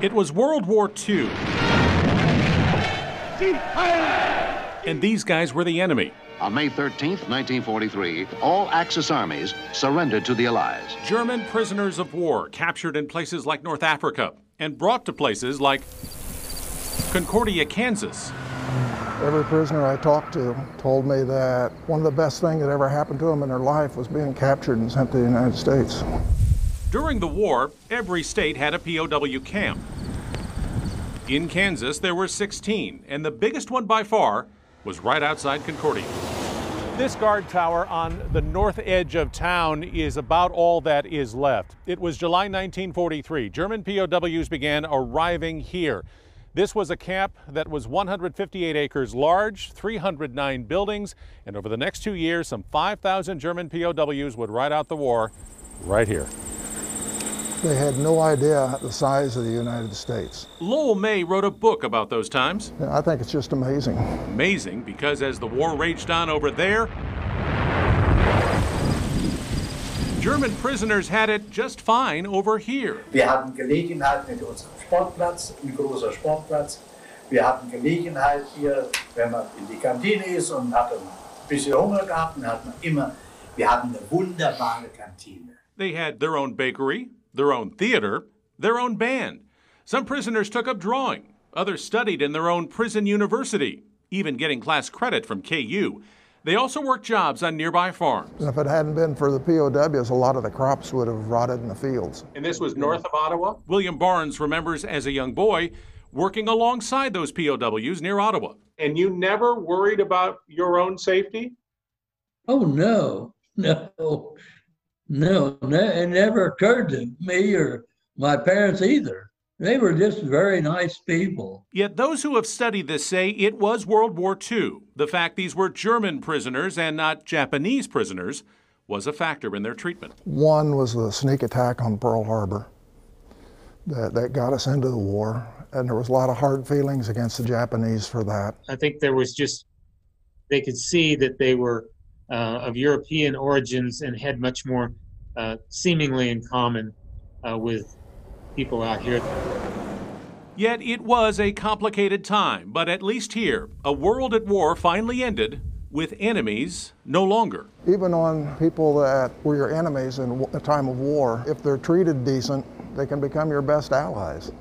It was World War II. And these guys were the enemy. On May 13th, 1943, all Axis armies surrendered to the Allies. German prisoners of war captured in places like North Africa and brought to places like Concordia, Kansas. Every prisoner I talked to told me that one of the best things that ever happened to them in their life was being captured and sent to the United States. During the war, every state had a POW camp. In Kansas, there were 16, and the biggest one by far was right outside Concordia. This guard tower on the north edge of town is about all that is left. It was July 1943. German POWs began arriving here. This was a camp that was 158 acres large, 309 buildings, and over the next 2 years, some 5,000 German POWs would ride out the war right here. They had no idea the size of the United States. Lowell May wrote a book about those times. I think it's just amazing. Amazing because as the war raged on over there, German prisoners had it just fine over here. Wir hatten Gelegenheit mit unserem Sportplatz, ein großer Sportplatz. Wir hatten Gelegenheit hier, wenn man in die Kantine ist und hatte ein bisschen Hunger gehabt, dann hat man immer, wir hatten eine wunderbare Kantine. They had their own bakery, their own theater, their own band. Some prisoners took up drawing. Others studied in their own prison university, even getting class credit from KU. They also worked jobs on nearby farms. And if it hadn't been for the POWs, a lot of the crops would have rotted in the fields. And this was north of Ottawa? William Barnes remembers as a young boy working alongside those POWs near Ottawa. And you never worried about your own safety? Oh, no. It never occurred to me or my parents either. They were just very nice people. Yet those who have studied this say it was World War II. The fact these were German prisoners and not Japanese prisoners was a factor in their treatment. One was the sneak attack on Pearl Harbor that got us into the war, and there was a lot of hard feelings against the Japanese for that. I think there was just, they could see that they were of European origins and had much more seemingly in common with people out here. Yet it was a complicated time, but at least here, a world at war finally ended with enemies no longer. Even on people that were your enemies in a time of war, if they're treated decent, they can become your best allies.